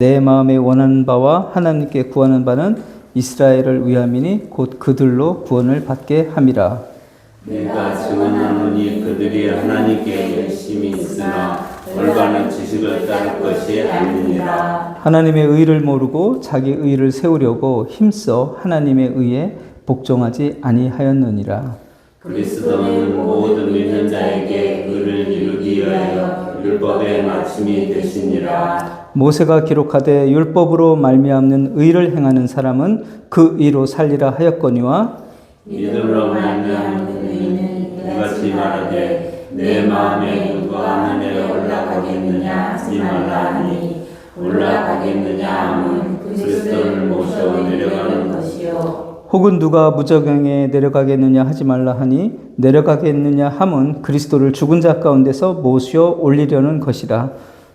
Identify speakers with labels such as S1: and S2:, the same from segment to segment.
S1: 내 마음에 원하는 바와 하나님께 구하는 바는 이스라엘을 위함이니 곧 그들로 구원을 받게 함이라.
S2: 내가 증언하노니 그들이 하나님께 열심히 있으나 올바른 지식을 따를 것이 아니니라.
S1: 하나님의 의를 모르고 자기 의를 세우려고 힘써 하나님의 의에 복종하지 아니하였느니라.
S2: 그리스도는 모든 믿는 자에게 의를 이루기 위하여 율법의 마침이 되시니라.
S1: 모세가 기록하되 율법으로 말미암는 의를 행하는 사람은 그 의로 살리라 하였거니와
S2: 믿음으로 말미암는 의는 이같이 말하되 내 마음에 누가 하늘에 올라가겠느냐 하지 말라 하니 올라가겠느냐 함은 그리스도를 모셔 내려가는 것이요
S1: 혹은 누가 무저갱에 내려가겠느냐 하지 말라 하니 내려가겠느냐 함은 그리스도를 죽은 자 가운데서 모셔 올리려는 것이라.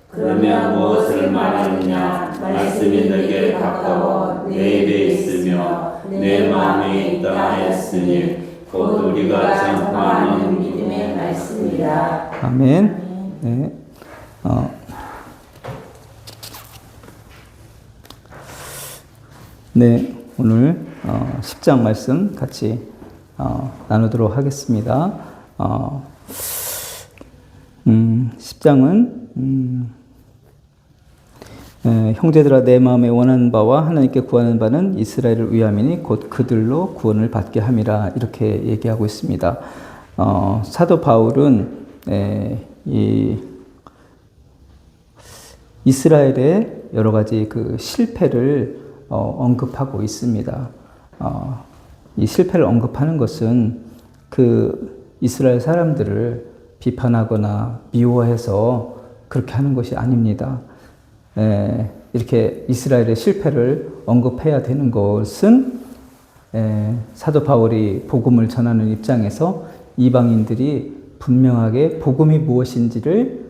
S2: 그러면 무엇을 말하느냐? 말씀이 내게 가까워 내 입에 있으며 내 마음에 있다 하였으니 곧 우리가 전파하는 믿음의 말씀이라.
S1: 아멘. 네. 네, 오늘 10장 말씀 같이 나누도록 하겠습니다. 10장은 형제들아 내 마음에 원하는 바와 하나님께 구하는 바는 이스라엘을 위함이니 곧 그들로 구원을 받게 함이라 이렇게 얘기하고 있습니다. 사도 바울은 이 이스라엘의 여러 가지 그 실패를 언급하고 있습니다. 이 실패를 언급하는 것은 그 이스라엘 사람들을 비판하거나 미워해서 그렇게 하는 것이 아닙니다. 이렇게 이스라엘의 실패를 언급해야 되는 것은 사도 바울이 복음을 전하는 입장에서 이방인들이 분명하게 복음이 무엇인지를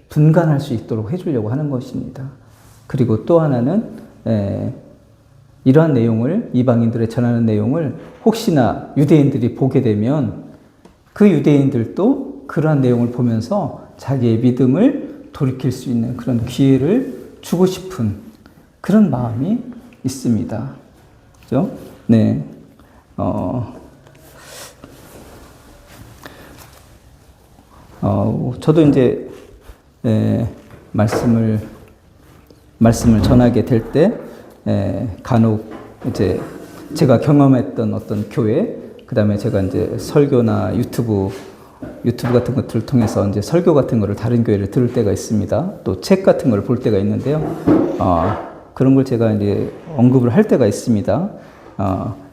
S1: 분간할 수 있도록 해주려고 하는 것입니다. 그리고 또 하나는 이러한 내용을 이방인들의 전하는 내용을 혹시나 유대인들이 보게 되면 그 유대인들도 그러한 내용을 보면서 자기의 믿음을 돌이킬 수 있는 그런 기회를 주고 싶은 그런 마음이 있습니다. 그죠? 네. 저도 이제 말씀을 전하게 될 때 간혹 이제 제가 경험했던 어떤 교회, 그다음에 제가 이제 설교나 유튜브 같은 것들을 통해서 이제 설교 같은 거를 다른 교회를 들을 때가 있습니다. 또 책 같은 걸 볼 때가 있는데요. 그런 걸 제가 이제 언급을 할 때가 있습니다.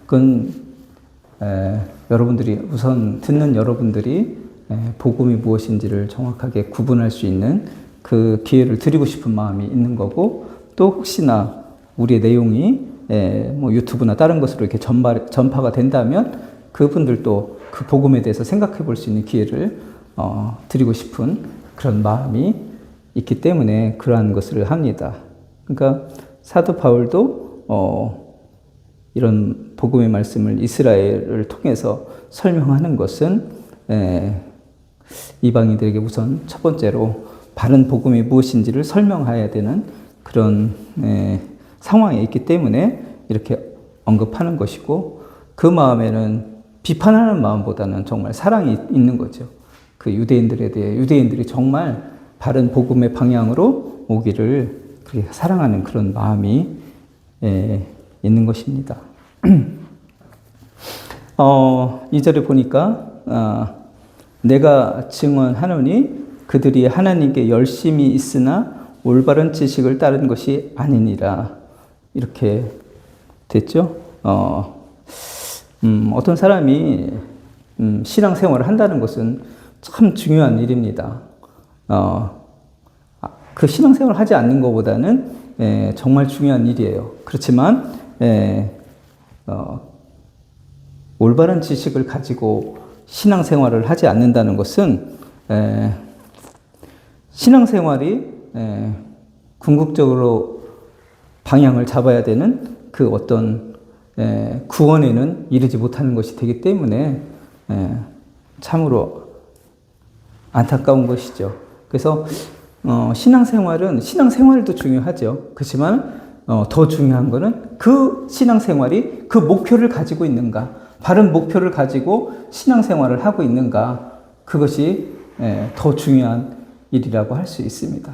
S1: 그건 여러분들이 우선 듣는 여러분들이 복음이 무엇인지를 정확하게 구분할 수 있는 그 기회를 드리고 싶은 마음이 있는 거고, 또 혹시나 우리의 내용이 뭐 유튜브나 다른 것으로 이렇게 전파가 된다면 그분들도 그 복음에 대해서 생각해 볼 수 있는 기회를 드리고 싶은 그런 마음이 있기 때문에 그러한 것을 합니다. 그러니까 사도 바울도 이런 복음의 말씀을 이스라엘을 통해서 설명하는 것은 이방인들에게 우선 첫 번째로 바른 복음이 무엇인지를 설명해야 되는 그런 상황에 있기 때문에 이렇게 언급하는 것이고, 그 마음에는 비판하는 마음보다는 정말 사랑이 있는 거죠. 그 유대인들에 대해 유대인들이 정말 바른 복음의 방향으로 오기를 그렇게 사랑하는 그런 마음이 있는 것입니다. 2절에 보니까 내가 증언하노니 그들이 하나님께 열심히 있으나 올바른 지식을 따른 것이 아니니라 이렇게 됐죠. 어떤 사람이 신앙생활을 한다는 것은 참 중요한 일입니다. 그 신앙생활을 하지 않는 것보다는 정말 중요한 일이에요. 그렇지만 올바른 지식을 가지고 신앙생활을 하지 않는다는 것은 신앙생활이 궁극적으로 방향을 잡아야 되는 그 어떤 구원에는 이르지 못하는 것이 되기 때문에 참으로 안타까운 것이죠. 그래서 신앙생활도 중요하죠. 그렇지만 더 중요한 거는 그 신앙생활이 그 목표를 가지고 있는가, 바른 목표를 가지고 신앙생활을 하고 있는가, 그것이 더 중요한 일이라고 할 수 있습니다.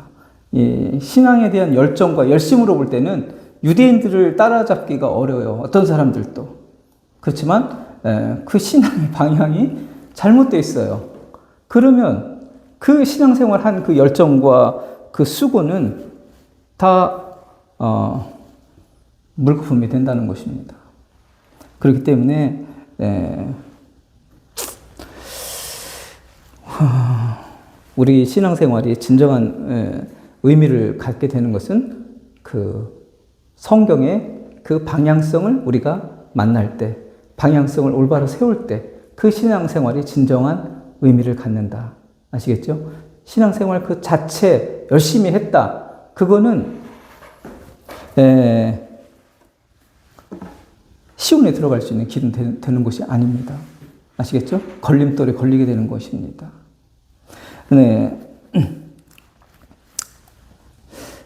S1: 이 신앙에 대한 열정과 열심으로 볼 때는 유대인들을 따라잡기가 어려워요. 어떤 사람들도. 그렇지만 그 신앙의 방향이 잘못되어 있어요. 그러면 그 신앙생활 한 그 열정과 그 수고는 다 물거품이 된다는 것입니다. 그렇기 때문에 우리 신앙생활이 진정한 의미를 갖게 되는 것은 그 성경의 그 방향성을 우리가 만날 때, 방향성을 올바로 세울 때 그 신앙생활이 진정한 의미를 갖는다. 아시겠죠? 신앙생활 그 자체 열심히 했다. 그거는 시온에 들어갈 수 있는 길은 되는 것이 아닙니다. 아시겠죠? 걸림돌에 걸리게 되는 것입니다. 네.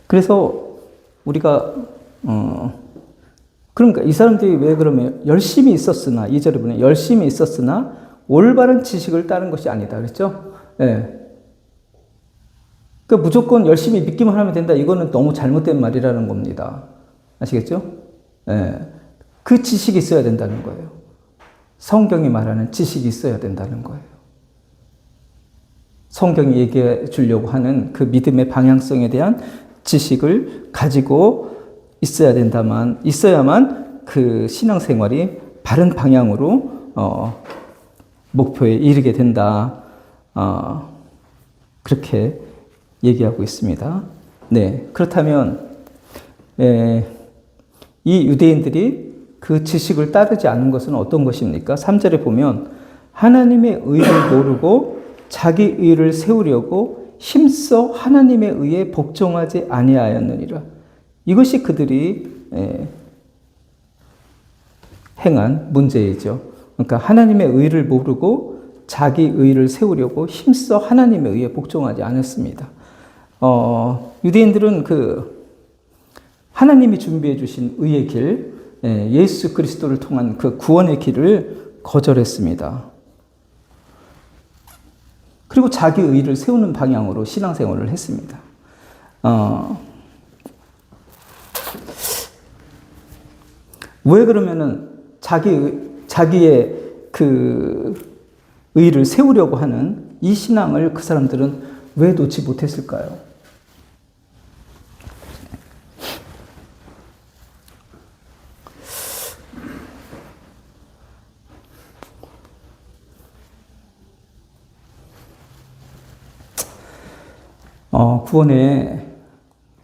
S1: 그래서 우리가 그러니까 이 사람들이 왜 그러면 열심히 있었으나, 2절에 보면 열심히 있었으나 올바른 지식을 따른 것이 아니다. 그랬죠? 예. 그러니까 무조건 열심히 믿기만 하면 된다. 이거는 너무 잘못된 말이라는 겁니다. 아시겠죠? 예. 그 지식이 있어야 된다는 거예요. 성경이 말하는 지식이 있어야 된다는 거예요. 성경이 얘기해 주려고 하는 그 믿음의 방향성에 대한 지식을 가지고 있어야만 그 신앙생활이 바른 방향으로 목표에 이르게 된다. 그렇게 얘기하고 있습니다. 네, 그렇다면 이 유대인들이 그 지식을 따르지 않는 것은 어떤 것입니까? 3절에 보면 하나님의 의를 모르고 자기 의를 세우려고 힘써 하나님의 의에 복종하지 아니하였느니라. 이것이 그들이 행한 문제이죠. 그러니까 하나님의 의를 모르고 자기 의를 세우려고 힘써 하나님의 의에 복종하지 않았습니다. 유대인들은 그 하나님이 준비해 주신 의의 길, 예수 그리스도를 통한 그 구원의 길을 거절했습니다. 그리고 자기 의를 세우는 방향으로 신앙생활을 했습니다. 왜 그러면은 자기의 그 의를 세우려고 하는 이 신앙을 그 사람들은 왜 놓지 못했을까요?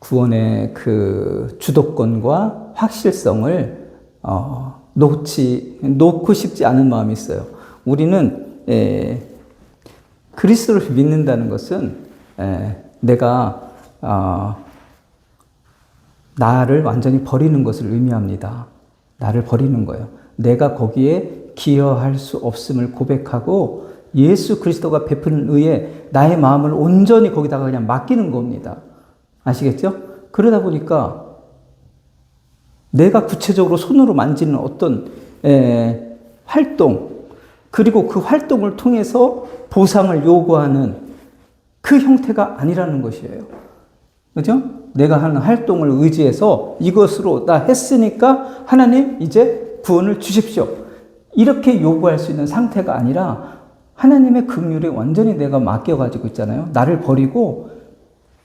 S1: 구원의 그 주도권과 확실성을 놓고 싶지 않은 마음이 있어요. 우리는 그리스도를 믿는다는 것은 내가 나를 완전히 버리는 것을 의미합니다. 나를 버리는 거예요. 내가 거기에 기여할 수 없음을 고백하고 예수 그리스도가 베푸는 의에 나의 마음을 온전히 거기다가 그냥 맡기는 겁니다. 아시겠죠? 그러다 보니까 내가 구체적으로 손으로 만지는 어떤 활동, 그리고 그 활동을 통해서 보상을 요구하는 그 형태가 아니라는 것이에요. 그죠? 내가 하는 활동을 의지해서 이것으로 나 했으니까 하나님 이제 구원을 주십시오. 이렇게 요구할 수 있는 상태가 아니라 하나님의 긍휼에 완전히 내가 맡겨가지고 있잖아요. 나를 버리고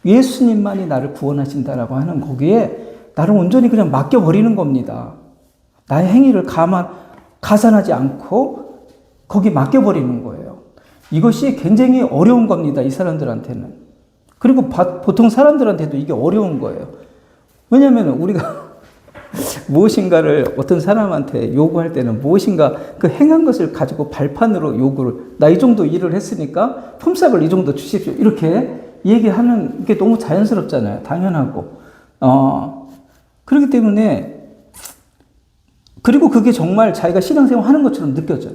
S1: 예수님만이 나를 구원하신다라고 하는 거기에 나를 온전히 그냥 맡겨버리는 겁니다. 나의 행위를 가산하지 않고 거기 맡겨버리는 거예요. 이것이 굉장히 어려운 겁니다. 이 사람들한테는. 그리고 보통 사람들한테도 이게 어려운 거예요. 왜냐하면 우리가 무엇인가를 어떤 사람한테 요구할 때는 무엇인가 그 행한 것을 가지고 발판으로 요구를, 나 이 정도 일을 했으니까 품삯을 이 정도 주십시오. 이렇게 얘기하는 게 너무 자연스럽잖아요. 당연하고. 그렇기 때문에, 그리고 그게 정말 자기가 신앙생활 하는 것처럼 느껴져요.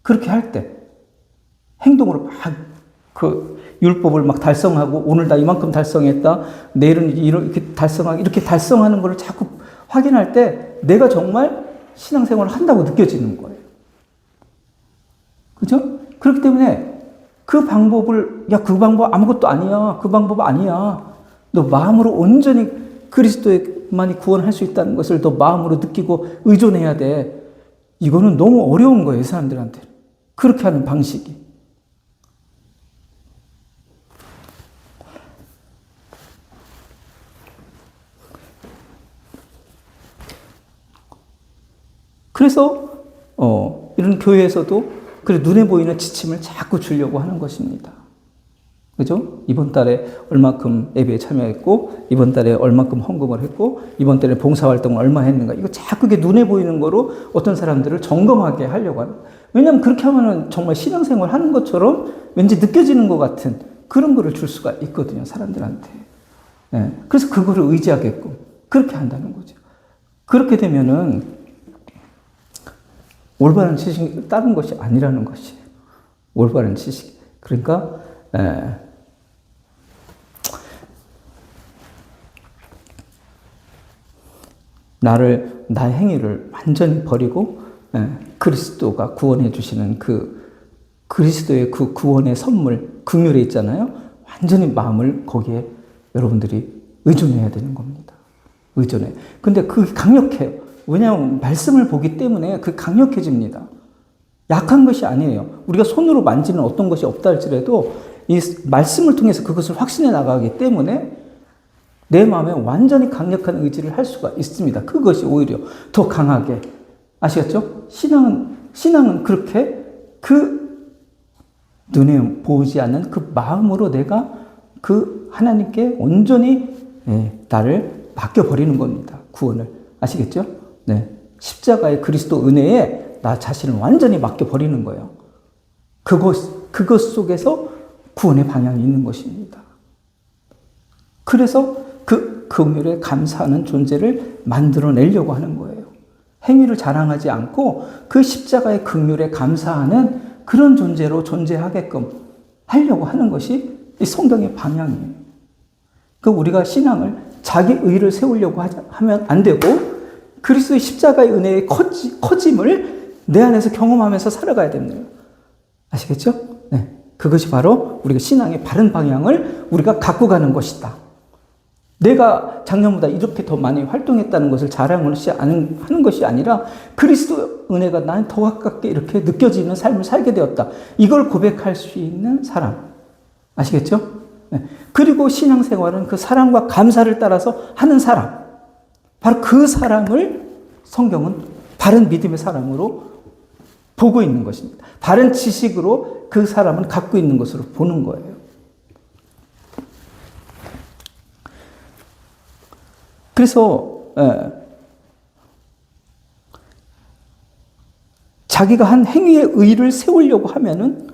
S1: 그렇게 할 때. 행동으로 막 그 율법을 막 달성하고 오늘 나 이만큼 달성했다. 내일은 이렇게 달성하고 이렇게 달성하는 걸 자꾸 확인할 때 내가 정말 신앙생활을 한다고 느껴지는 거예요. 그죠? 그렇기 때문에 그 방법을 그 방법 아무것도 아니야. 그 방법 아니야. 너 마음으로 온전히 그리스도에만이 구원할 수 있다는 것을 너 마음으로 느끼고 의존해야 돼. 이거는 너무 어려운 거예요, 이 사람들한테. 그렇게 하는 방식이. 그래서 이런 교회에서도 그래 눈에 보이는 지침을 자꾸 주려고 하는 것입니다. 그죠? 이번 달에 얼마큼 예배에 참여했고, 이번 달에 얼마큼 헌금을 했고, 이번 달에 봉사활동을 얼마 했는가. 이거 자꾸 이게 눈에 보이는 거로 어떤 사람들을 점검하게 하려고 하는. 왜냐하면 그렇게 하면은 정말 신앙생활 하는 것처럼 왠지 느껴지는 것 같은 그런 거를 줄 수가 있거든요, 사람들한테. 네. 그래서 그거를 의지하게끔 그렇게 한다는 거죠. 그렇게 되면은 올바른 지식을 따른 것이 아니라는 것이에요. 올바른 지식. 그러니까 나의 행위를 완전히 버리고 그리스도가 구원해 주시는 그 그리스도의 그 구원의 선물, 긍휼에 있잖아요. 완전히 마음을 거기에 여러분들이 의존해야 되는 겁니다. 의존해. 근데 그게 강력해요. 왜냐하면 말씀을 보기 때문에 그 강력해집니다. 약한 것이 아니에요. 우리가 손으로 만지는 어떤 것이 없다 할지라도 이 말씀을 통해서 그것을 확신해 나가기 때문에 내 마음에 완전히 강력한 의지를 할 수가 있습니다. 그것이 오히려 더 강하게. 아시겠죠? 신앙은 그렇게 그 눈에 보이지 않는 그 마음으로 내가 그 하나님께 온전히 나를 맡겨버리는 겁니다. 구원을. 아시겠죠? 네. 십자가의 그리스도 은혜에 나 자신을 완전히 맡겨버리는 거예요. 그것 속에서 구원의 방향이 있는 것입니다. 그래서 그 긍휼에 감사하는 존재를 만들어내려고 하는 거예요. 행위를 자랑하지 않고 그 십자가의 긍휼에 감사하는 그런 존재로 존재하게끔 하려고 하는 것이 이 성경의 방향이에요. 그 우리가 신앙을 자기 의를 세우려고 하면 안 되고 그리스도의 십자가의 은혜의 커짐을 내 안에서 경험하면서 살아가야 됩니다. 아시겠죠? 네. 그것이 바로 우리가 신앙의 바른 방향을 우리가 갖고 가는 것이다. 내가 작년보다 이렇게 더 많이 활동했다는 것을 자랑을 하는 것이 아니라 그리스도 은혜가 나는 더 가깝게 이렇게 느껴지는 삶을 살게 되었다. 이걸 고백할 수 있는 사람. 아시겠죠? 네. 그리고 신앙생활은 그 사랑과 감사를 따라서 하는 사람. 바로 그 사람을 성경은 바른 믿음의 사람으로 보고 있는 것입니다. 바른 지식으로 그 사람은 갖고 있는 것으로 보는 거예요. 그래서 자기가 한 행위의 의를 세우려고 하면은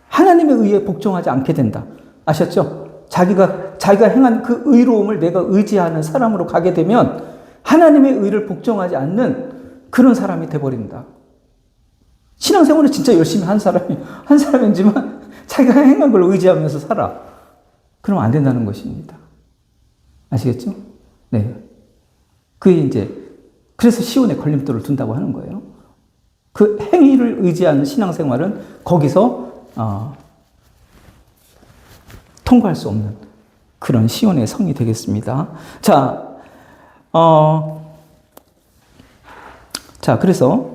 S1: 하나님의 의에 복종하지 않게 된다. 아셨죠? 자기가 행한 그 의로움을 내가 의지하는 사람으로 가게 되면 하나님의 의를 복종하지 않는 그런 사람이 돼버린다. 신앙생활을 진짜 열심히 한 사람이지만 자기가 행한 걸 의지하면서 살아. 그러면 안 된다는 것입니다. 아시겠죠? 네. 그래서 시온에 걸림돌을 둔다고 하는 거예요. 그 행위를 의지하는 신앙생활은 거기서 통과할 수 없는 그런 시온의 성이 되겠습니다. 자, 그래서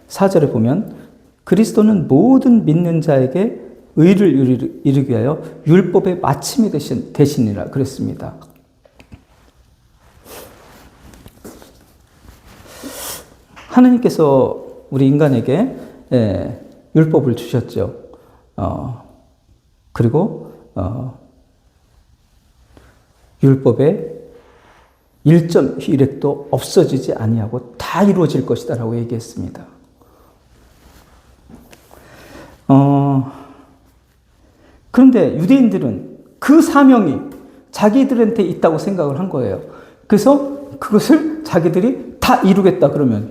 S1: 4절에 보면 그리스도는 모든 믿는 자에게 의를 이루기 위하여 율법의 마침이 되시니라 그랬습니다. 하나님께서 우리 인간에게 율법을 주셨죠. 그리고 율법의 1.1획도 없어지지 아니하고 다 이루어질 것이다라고 얘기했습니다. 그런데 유대인들은 그 사명이 자기들한테 있다고 생각을 한 거예요. 그래서 그것을 자기들이 다 이루겠다 그러면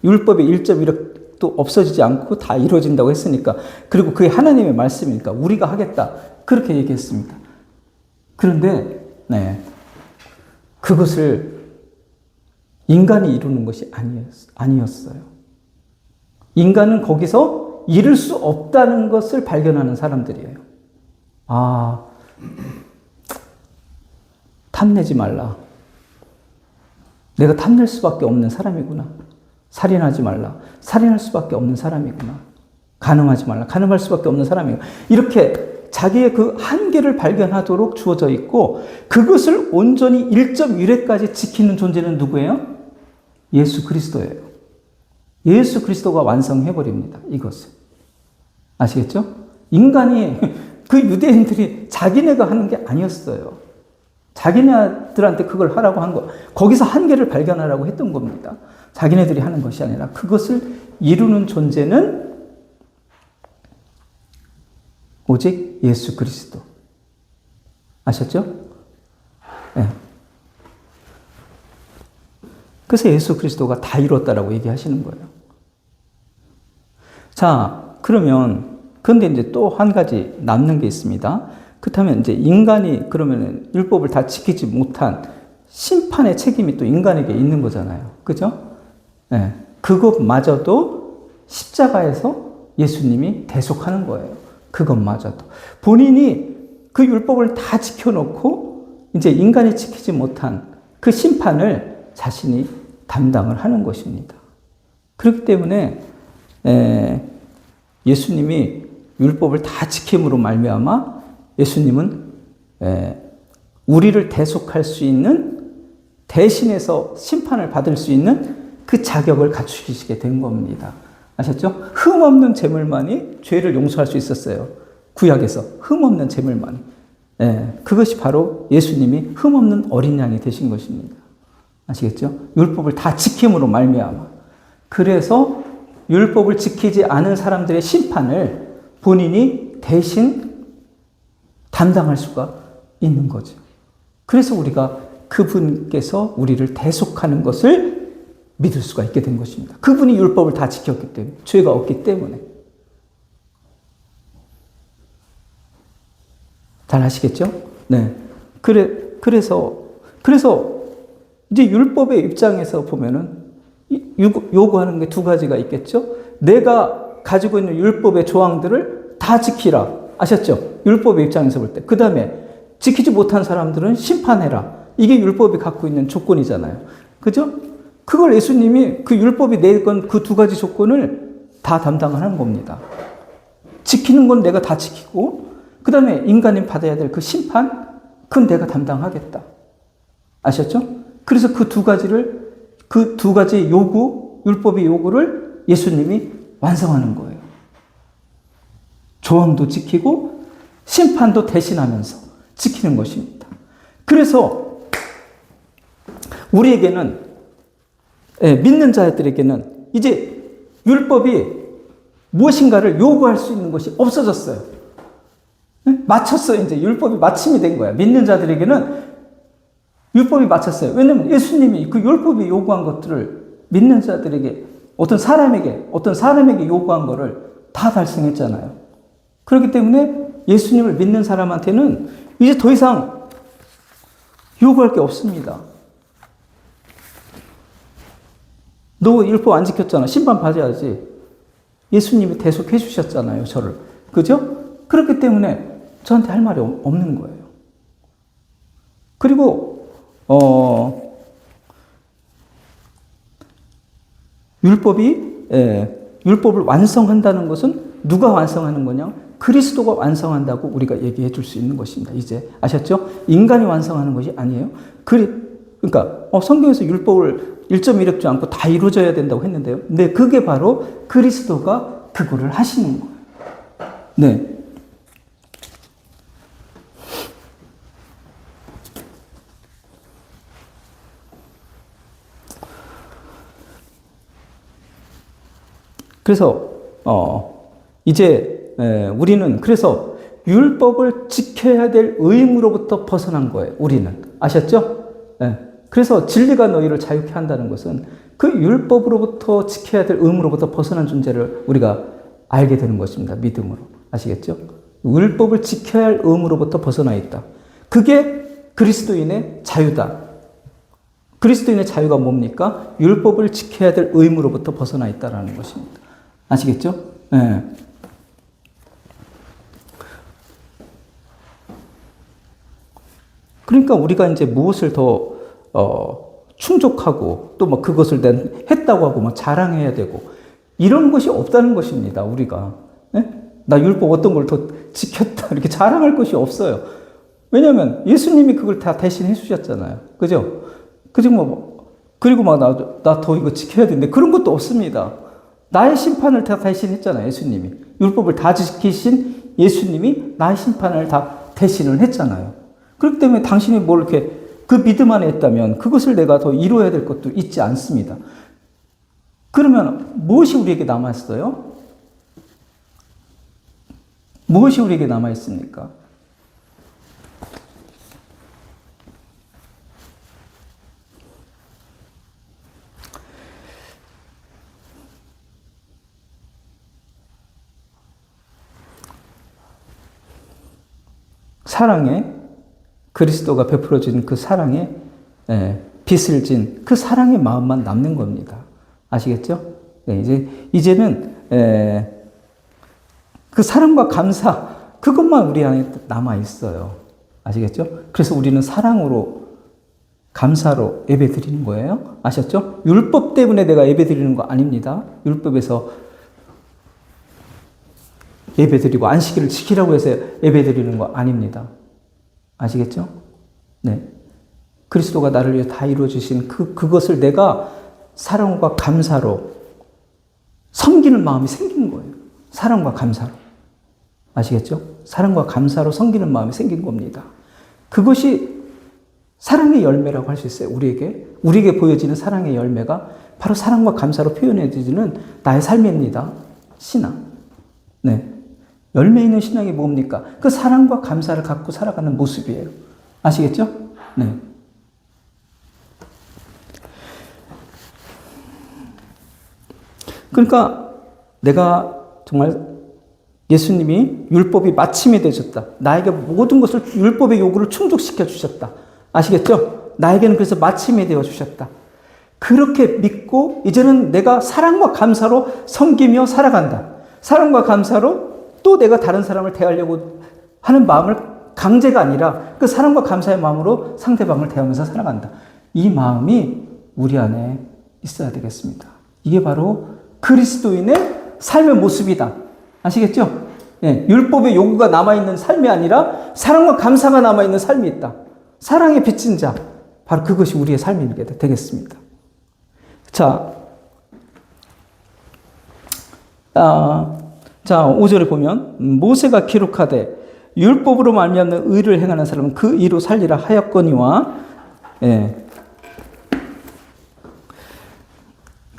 S1: 율법의 1.1획 또 없어지지 않고 다 이루어진다고 했으니까, 그리고 그게 하나님의 말씀이니까 우리가 하겠다 그렇게 얘기했습니다. 그런데 그것을 인간이 이루는 것이 아니었어요. 인간은 거기서 이룰 수 없다는 것을 발견하는 사람들이에요. 아, 탐내지 말라. 내가 탐낼 수밖에 없는 사람이구나. 살인하지 말라. 살인할 수밖에 없는 사람이구나. 간음하지 말라. 간음할 수밖에 없는 사람이구나. 이렇게 자기의 그 한계를 발견하도록 주어져 있고, 그것을 온전히 1.1회까지 지키는 존재는 누구예요? 예수 그리스도예요. 예수 그리스도가 완성해버립니다. 이것을. 아시겠죠? 인간이, 그 유대인들이 자기네가 하는 게 아니었어요. 자기네들한테 그걸 하라고 한 거, 거기서 한계를 발견하라고 했던 겁니다. 자기네들이 하는 것이 아니라 그것을 이루는 존재는 오직 예수 그리스도. 아셨죠? 네. 그래서 예수 그리스도가 다 이뤘다라고 얘기하시는 거예요. 자, 그러면, 근데 이제 또 한 가지 남는 게 있습니다. 그렇다면 이제 인간이 그러면 율법을 다 지키지 못한 심판의 책임이 또 인간에게 있는 거잖아요. 그죠? 네. 그것마저도 십자가에서 예수님이 대속하는 거예요. 그것마저도. 본인이 그 율법을 다 지켜놓고 이제 인간이 지키지 못한 그 심판을 자신이 담당을 하는 것입니다. 그렇기 때문에 예수님이 율법을 다 지킴으로 말미암아 예수님은 우리를 대속할 수 있는, 대신해서 심판을 받을 수 있는 그 자격을 갖추시게 된 겁니다. 아셨죠? 흠없는 제물만이 죄를 용서할 수 있었어요. 구약에서 흠없는 제물만이. 그것이 바로 예수님이 흠없는 어린 양이 되신 것입니다. 아시겠죠? 율법을 다 지킴으로 말미암아. 그래서 율법을 지키지 않은 사람들의 심판을 본인이 대신 담당할 수가 있는 거죠. 그래서 우리가 그분께서 우리를 대속하는 것을 믿을 수가 있게 된 것입니다. 그분이 율법을 다 지켰기 때문에, 죄가 없기 때문에. 잘 아시겠죠? 네. 그래서 이제 율법의 입장에서 보면은 요구하는 게 두 가지가 있겠죠? 내가 가지고 있는 율법의 조항들을 다 지키라. 아셨죠? 율법의 입장에서 볼 때. 그 다음에 지키지 못한 사람들은 심판해라. 이게 율법이 갖고 있는 조건이잖아요. 그죠? 그걸 예수님이 그 율법이 내건 그 두 가지 조건을 다 담당하는 겁니다. 지키는 건 내가 다 지키고, 그 다음에 인간이 받아야 될 그 심판, 그건 내가 담당하겠다. 아셨죠? 그래서 그 두 가지 요구, 율법의 요구를 예수님이 완성하는 거예요. 조항도 지키고 심판도 대신하면서 지키는 것입니다. 그래서 우리에게는, 믿는 자들에게는 이제 율법이 무엇인가를 요구할 수 있는 것이 없어졌어요. 마쳤어요. 이제 율법이 마침이 된 거야. 믿는 자들에게는 율법이 마쳤어요. 왜냐하면 예수님이 그 율법이 요구한 것들을 믿는 자들에게, 어떤 사람에게 요구한 것을 다 달성했잖아요. 그렇기 때문에 예수님을 믿는 사람한테는 이제 더 이상 요구할 게 없습니다. 너 율법 안 지켰잖아. 심판 받아야지. 예수님이 대속해 주셨잖아요, 저를. 그죠? 그렇기 때문에 저한테 할 말이 없는 거예요. 그리고 율법을 완성한다는 것은 누가 완성하는 거냐? 그리스도가 완성한다고 우리가 얘기해 줄 수 있는 것입니다. 이제 아셨죠? 인간이 완성하는 것이 아니에요. 그러니까 성경에서 율법을 1.1획지 않고 다 이루어져야 된다고 했는데요. 네, 그게 바로 그리스도가 그거를 하시는 거예요. 네. 그래서 이제 우리는 그래서 율법을 지켜야 될 의무로부터 벗어난 거예요. 우리는 아셨죠? 그래서 진리가 너희를 자유케 한다는 것은 그 율법으로부터 지켜야 될 의무로부터 벗어난 존재를 우리가 알게 되는 것입니다. 믿음으로. 아시겠죠? 율법을 지켜야 할 의무로부터 벗어나 있다. 그게 그리스도인의 자유다. 그리스도인의 자유가 뭡니까? 율법을 지켜야 될 의무로부터 벗어나 있다는 것입니다. 아시겠죠? 네. 그러니까 우리가 이제 무엇을 더 충족하고 또 뭐 그것을 했다고 하고 뭐 자랑해야 되고 이런 것이 없다는 것입니다. 우리가 나 율법 어떤 걸 더 지켰다 이렇게 자랑할 것이 없어요. 왜냐하면 예수님이 그걸 다 대신 해주셨잖아요. 그죠? 그리고 막 나 더 이거 지켜야 되는데 그런 것도 없습니다. 나의 심판을 다 대신했잖아요. 예수님이 율법을 다 지키신 예수님이 나의 심판을 다 대신을 했잖아요. 그렇기 때문에 당신이 뭘 이렇게 그 믿음 안에 있다면 그것을 내가 더 이루어야 될 것도 있지 않습니다. 그러면 무엇이 우리에게 남아있어요? 무엇이 우리에게 남아있습니까? 사랑에 그리스도가 베풀어진 그 사랑에 빚을 진 그 사랑의 마음만 남는 겁니다. 아시겠죠? 네, 이제는 그 사랑과 감사 그것만 우리 안에 남아 있어요. 아시겠죠? 그래서 우리는 사랑으로 감사로 예배 드리는 거예요. 아셨죠? 율법 때문에 내가 예배 드리는 거 아닙니다. 율법에서 예배 드리고 안식일을 지키라고 해서 예배 드리는 거 아닙니다. 아시겠죠? 네. 그리스도가 나를 위해 다 이루어주신 그것을 내가 사랑과 감사로 섬기는 마음이 생긴 거예요. 사랑과 감사로. 아시겠죠? 사랑과 감사로 섬기는 마음이 생긴 겁니다. 그것이 사랑의 열매라고 할 수 있어요. 우리에게 보여지는 사랑의 열매가 바로 사랑과 감사로 표현해지는 나의 삶입니다. 신앙. 네. 열매 있는 신앙이 뭡니까? 그 사랑과 감사를 갖고 살아가는 모습이에요. 아시겠죠? 네. 그러니까 내가 정말 예수님이 율법이 마침이 되셨다. 나에게 모든 것을 율법의 요구를 충족시켜 주셨다. 아시겠죠? 나에게는 그래서 마침이 되어 주셨다. 그렇게 믿고 이제는 내가 사랑과 감사로 섬기며 살아간다. 사랑과 감사로 또 내가 다른 사람을 대하려고 하는 마음을 강제가 아니라 그 사랑과 감사의 마음으로 상대방을 대하면서 살아간다. 이 마음이 우리 안에 있어야 되겠습니다. 이게 바로 그리스도인의 삶의 모습이다. 아시겠죠? 예, 율법의 요구가 남아있는 삶이 아니라 사랑과 감사가 남아있는 삶이 있다. 사랑에 비친 자, 바로 그것이 우리의 삶이 되겠습니다. 자, 5절에 보면 모세가 기록하되 율법으로 말미암는 의를 행하는 사람은 그 의로 살리라 하였거니와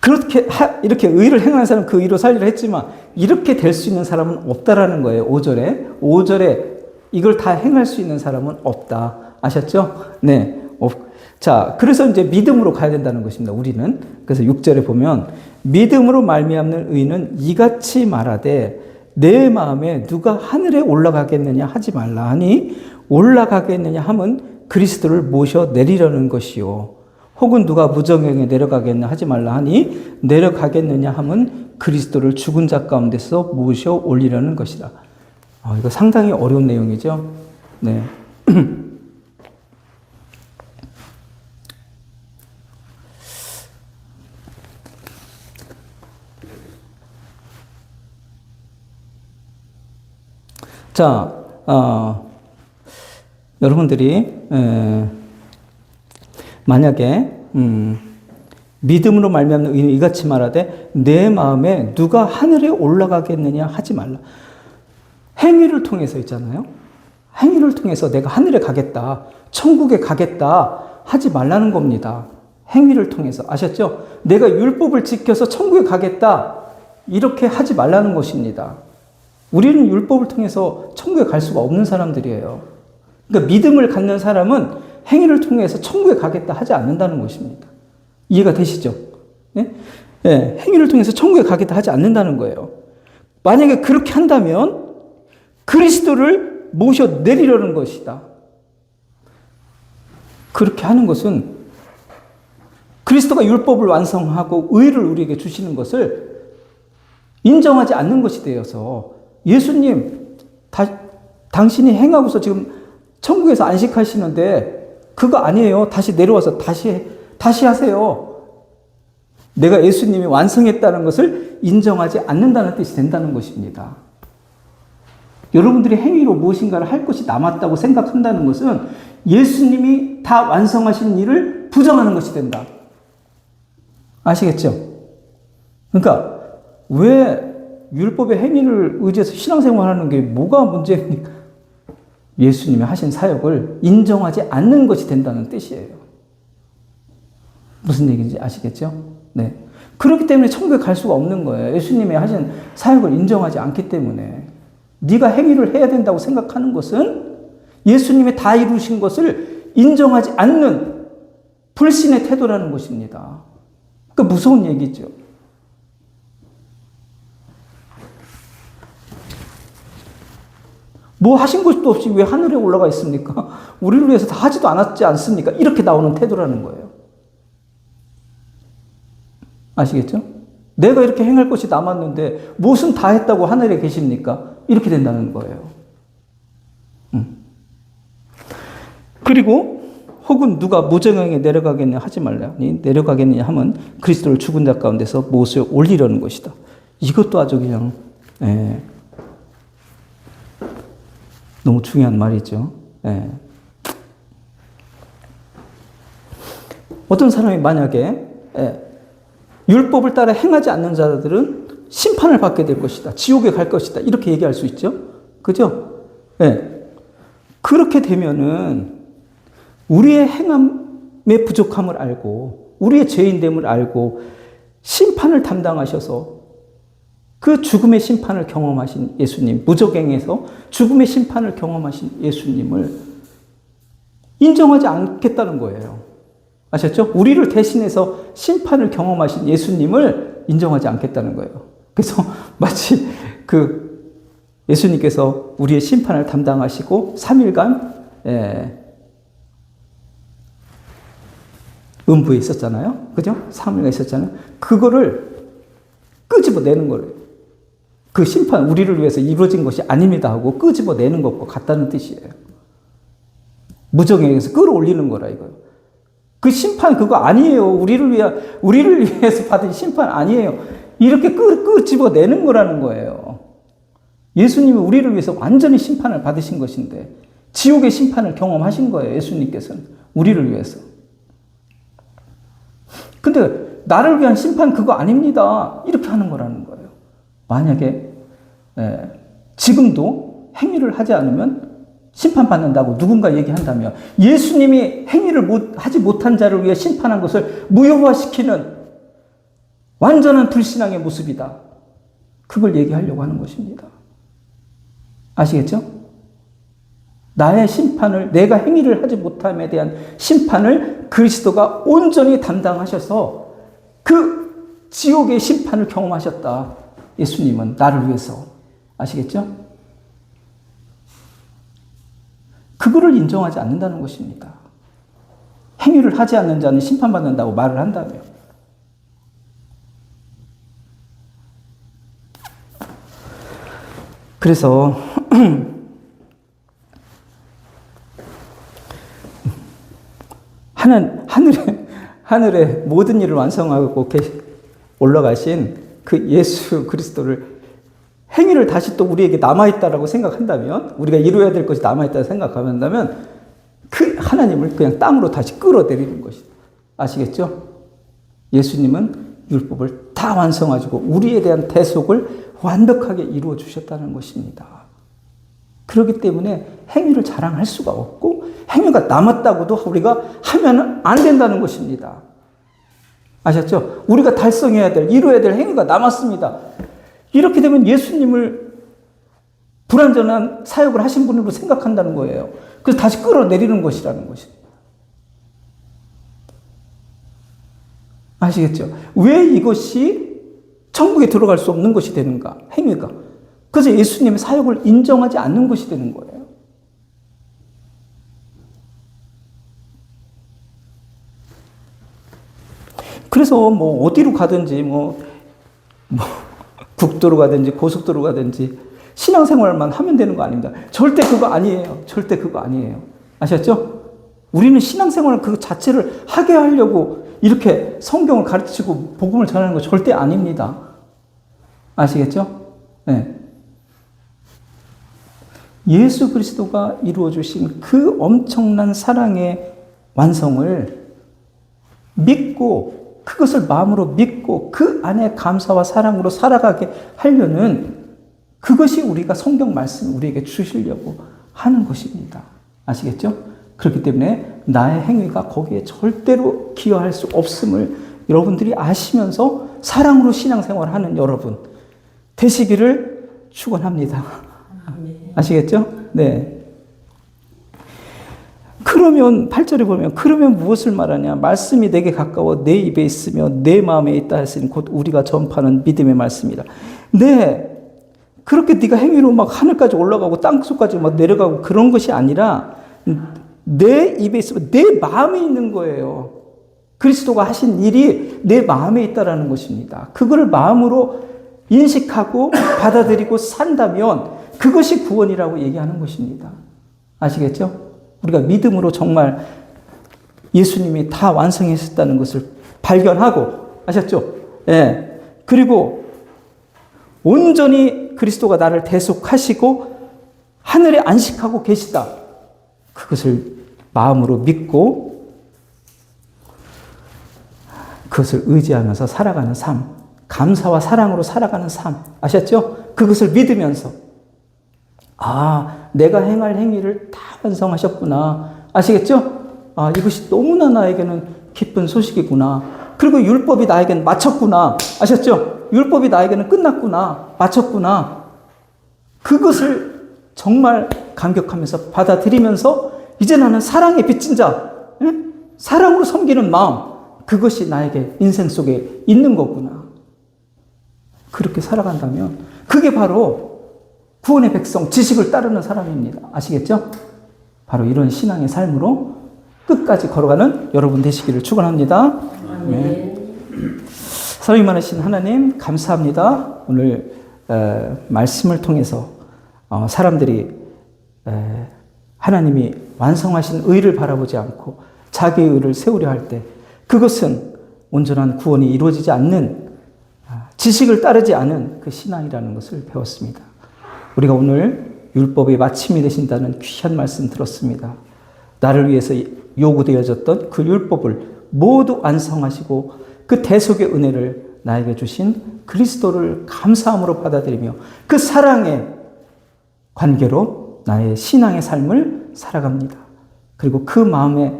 S1: 그렇게 이렇게 의를 행하는 사람은 그 의로 살리라 했지만 이렇게 될 수 있는 사람은 없다라는 거예요. 5절에 이걸 다 행할 수 있는 사람은 없다. 아셨죠? 네. 자, 그래서 이제 믿음으로 가야 된다는 것입니다. 우리는. 그래서 6절에 보면 믿음으로 말미암는 의는 이같이 말하되 내 마음에 누가 하늘에 올라가겠느냐 하지 말라 하니 올라가겠느냐 함은 그리스도를 모셔 내리려는 것이요. 혹은 누가 무정경에 내려가겠느냐 하지 말라 하니 내려가겠느냐 함은 그리스도를 죽은 자 가운데서 모셔 올리려는 것이다. 이거 상당히 어려운 내용이죠. 네. 자, 여러분들이 만약에 믿음으로 말미암는 의는 이같이 말하되 내 마음에 누가 하늘에 올라가겠느냐 하지 말라. 행위를 통해서 있잖아요. 행위를 통해서 내가 하늘에 가겠다, 천국에 가겠다 하지 말라는 겁니다. 행위를 통해서. 아셨죠? 내가 율법을 지켜서 천국에 가겠다 이렇게 하지 말라는 것입니다. 우리는 율법을 통해서 천국에 갈 수가 없는 사람들이에요. 그러니까 믿음을 갖는 사람은 행위를 통해서 천국에 가겠다 하지 않는다는 것입니다. 이해가 되시죠? 네? 네, 행위를 통해서 천국에 가겠다 하지 않는다는 거예요. 만약에 그렇게 한다면 그리스도를 모셔 내리려는 것이다. 그렇게 하는 것은 그리스도가 율법을 완성하고 의를 우리에게 주시는 것을 인정하지 않는 것이 되어서 예수님, 당신이 행하고서 지금 천국에서 안식하시는데 그거 아니에요. 다시 내려와서 다시 하세요. 내가 예수님이 완성했다는 것을 인정하지 않는다는 뜻이 된다는 것입니다. 여러분들이 행위로 무엇인가를 할 것이 남았다고 생각한다는 것은 예수님이 다 완성하신 일을 부정하는 것이 된다. 아시겠죠? 그러니까 왜 율법의 행위를 의지해서 신앙생활하는 게 뭐가 문제입니까? 예수님이 하신 사역을 인정하지 않는 것이 된다는 뜻이에요. 무슨 얘기인지 아시겠죠? 네. 그렇기 때문에 천국에 갈 수가 없는 거예요. 예수님이 하신 사역을 인정하지 않기 때문에. 네가 행위를 해야 된다고 생각하는 것은 예수님이 다 이루신 것을 인정하지 않는 불신의 태도라는 것입니다. 그러니까 무서운 얘기죠. 뭐 하신 것도 없이 왜 하늘에 올라가 있습니까? 우리를 위해서 다 하지도 않았지 않습니까? 이렇게 나오는 태도라는 거예요. 아시겠죠? 내가 이렇게 행할 것이 남았는데 무엇은 다 했다고 하늘에 계십니까? 이렇게 된다는 거예요. 그리고 혹은 누가 무정왕에 내려가겠냐 하지 말라니 내려가겠느냐 하면 그리스도를 죽은 자 가운데서 모셔 올리려는 것이다. 이것도 아주 그냥 너무 중요한 말이죠. 어떤 사람이 만약에 율법을 따라 행하지 않는 자들은 심판을 받게 될 것이다. 지옥에 갈 것이다. 이렇게 얘기할 수 있죠. 그죠? 그렇게 되면은 우리의 행함의 부족함을 알고 우리의 죄인됨을 알고 심판을 담당하셔서 그 죽음의 심판을 경험하신 예수님, 무적행에서 죽음의 심판을 경험하신 예수님을 인정하지 않겠다는 거예요. 아셨죠? 우리를 대신해서 심판을 경험하신 예수님을 인정하지 않겠다는 거예요. 그래서 마치 예수님께서 우리의 심판을 담당하시고 3일간 음부에 있었잖아요. 그죠? 3일간 있었잖아요. 그거를 끄집어내는 거예요. 그 심판, 우리를 위해서 이루어진 것이 아닙니다 하고 끄집어내는 것과 같다는 뜻이에요. 무정행에서 끌어올리는 거라 이거예요. 그 심판 그거 아니에요. 우리를 위해서 받은 심판 아니에요. 이렇게 끄집어내는 거라는 거예요. 예수님이 우리를 위해서 완전히 심판을 받으신 것인데 지옥의 심판을 경험하신 거예요. 예수님께서는 우리를 위해서. 근데 나를 위한 심판 그거 아닙니다. 이렇게 하는 거라는 거예요. 만약에 지금도 행위를 하지 않으면 심판받는다고 누군가 얘기한다면 예수님이 행위를 하지 못한 자를 위해 심판한 것을 무효화시키는 완전한 불신앙의 모습이다. 그걸 얘기하려고 하는 것입니다. 아시겠죠? 나의 심판을, 내가 행위를 하지 못함에 대한 심판을 그리스도가 온전히 담당하셔서 그 지옥의 심판을 경험하셨다. 예수님은 나를 위해서. 아시겠죠? 그거를 인정하지 않는다는 것입니다. 행위를 하지 않는 자는 심판받는다고 말을 한다며. 그래서 하늘에 모든 일을 완성하고 올라가신 그 예수 그리스도를 행위를 다시 또 우리에게 남아있다라고 생각한다면, 우리가 이루어야 될 것이 남아있다고 생각한다면 그 하나님을 그냥 땅으로 다시 끌어내리는 것이다. 아시겠죠? 예수님은 율법을 다 완성하시고 우리에 대한 대속을 완벽하게 이루어 주셨다는 것입니다. 그렇기 때문에 행위를 자랑할 수가 없고 행위가 남았다고도 우리가 하면 안 된다는 것입니다. 아셨죠? 우리가 달성해야 될, 이루어야 될 행위가 남았습니다. 이렇게 되면 예수님을 불완전한 사역을 하신 분으로 생각한다는 거예요. 그래서 다시 끌어내리는 것이라는 것입니다. 아시겠죠? 왜 이것이 천국에 들어갈 수 없는 것이 되는가? 행위가. 그래서 예수님의 사역을 인정하지 않는 것이 되는 거예요. 그래서 뭐 어디로 가든지 뭐 국도로 가든지 고속도로 가든지 신앙생활만 하면 되는 거 아닙니다. 절대 그거 아니에요. 절대 그거 아니에요. 아셨죠? 우리는 신앙생활 그 자체를 하게 하려고 이렇게 성경을 가르치고 복음을 전하는 거 절대 아닙니다. 아시겠죠? 네. 예수 그리스도가 이루어 주신 그 엄청난 사랑의 완성을 믿고 그것을 마음으로 믿고 그 안에 감사와 사랑으로 살아가게 하려는 그것이 우리가 성경 말씀을 우리에게 주시려고 하는 것입니다. 아시겠죠? 그렇기 때문에 나의 행위가 거기에 절대로 기여할 수 없음을 여러분들이 아시면서 사랑으로 신앙생활하는 여러분 되시기를 축원합니다. 아시겠죠? 네. 그러면 8절에 보면 그러면 무엇을 말하냐? 말씀이 내게 가까워 내 입에 있으며 내 마음에 있다 했으니 곧 우리가 전파하는 믿음의 말씀이라. 네. 그렇게 네가 행위로 막 하늘까지 올라가고 땅속까지 막 내려가고 그런 것이 아니라 내 입에 있으면 내 마음에 있는 거예요. 그리스도가 하신 일이 내 마음에 있다라는 것입니다. 그거를 마음으로 인식하고 받아들이고 산다면 그것이 구원이라고 얘기하는 것입니다. 아시겠죠? 우리가 믿음으로 정말 예수님이 다 완성하셨다는 것을 발견하고, 아셨죠? 예. 그리고 온전히 그리스도가 나를 대속하시고 하늘에 안식하고 계시다. 그것을 마음으로 믿고 그것을 의지하면서 살아가는 삶, 감사와 사랑으로 살아가는 삶, 아셨죠? 그것을 믿으면서 아, 내가 행할 행위를 다 완성하셨구나. 아시겠죠? 아, 이것이 너무나 나에게는 기쁜 소식이구나. 그리고 율법이 나에게는 마쳤구나. 아셨죠? 율법이 나에게는 끝났구나. 마쳤구나. 그것을 정말 감격하면서 받아들이면서 이제 나는 사랑에 빚진 자, 응? 사랑으로 섬기는 마음, 그것이 나에게 인생 속에 있는 거구나. 그렇게 살아간다면 그게 바로 구원의 백성, 지식을 따르는 사람입니다. 아시겠죠? 바로 이런 신앙의 삶으로 끝까지 걸어가는 여러분 되시기를 축원합니다. 네. 사랑이 많으신 하나님 감사합니다. 오늘 말씀을 통해서 사람들이 하나님이 완성하신 의를 바라보지 않고 자기의 의를 세우려 할 때 그것은 온전한 구원이 이루어지지 않는 지식을 따르지 않은 그 신앙이라는 것을 배웠습니다. 우리가 오늘 율법의 마침이 되신다는 귀한 말씀 들었습니다. 나를 위해서 요구되어졌던 그 율법을 모두 완성하시고 그 대속의 은혜를 나에게 주신 그리스도를 감사함으로 받아들이며 그 사랑의 관계로 나의 신앙의 삶을 살아갑니다. 그리고 그 마음의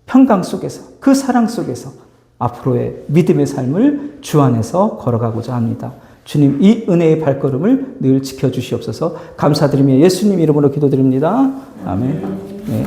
S1: 평강 속에서 그 사랑 속에서 앞으로의 믿음의 삶을 주 안에서 걸어가고자 합니다. 주님 이 은혜의 발걸음을 늘 지켜주시옵소서. 감사드리며 예수님 이름으로 기도드립니다. 아멘. 네.